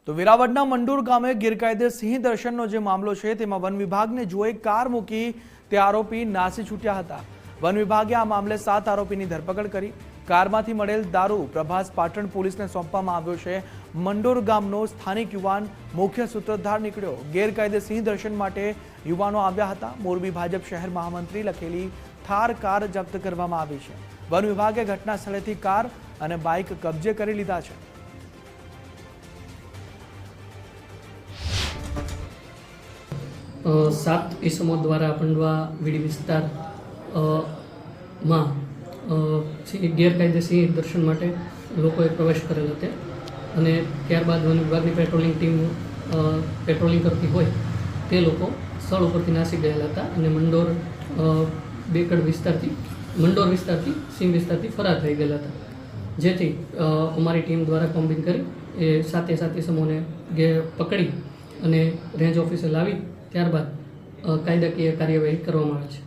તો વેરાવળના મંડોર ગામે ગેરકાયદે સિંહ દર્શનનો જે મામલો છે તેમાં વન વિભાગને જો એક કાર મૂકી તે આરોપી નાસી છૂટ્યા હતા। વન વિભાગે આ મામલે 7 આરોપીની ધરપકડ કરી। કારમાંથી મળેલ દારૂ પ્રભાસ પાટણ પોલીસને સોંપવામાં આવ્યો છે। મંડોર ગામનો સ્થાનિક યુવાન મુખ્ય સૂત્રધાર નીકળ્યો। ગેરકાયદે સિંહ દર્શન માટે યુવાનો આવ્યા હતા। મોરબી ભાજપ શહેર મહામંત્રી લખેલી થાર કાર જપ્ત કરવામાં આવી છે। વન વિભાગે ઘટના સ્થળેથી કાર અને બાઇક કબજે કરી લીધા છે। सात इसमो द्वारा पंडवा वीडी विस्तार गैरकायदे सिंह दर्शन माटे लोकोए प्रवेश करेल हते अने त्यारबाद वन विभागनी पेट्रोलिंग टीम पेट्रोलिंग करती होय ते लोको स्थळ उपरथी नासी गयेला हता अने मंडोर बेकड विस्तारथी मंडोर विस्तारथी सिंह विस्तारथी फरार थई गयेला हता। जेथी अमारी टीम द्वारा कॉम्बिंग करी ए साते समूहने पकड़ी अने रेंज ऑफिसे लावी त्यारबाद कायदाकीय कार्यवाही करवामां आवे छे।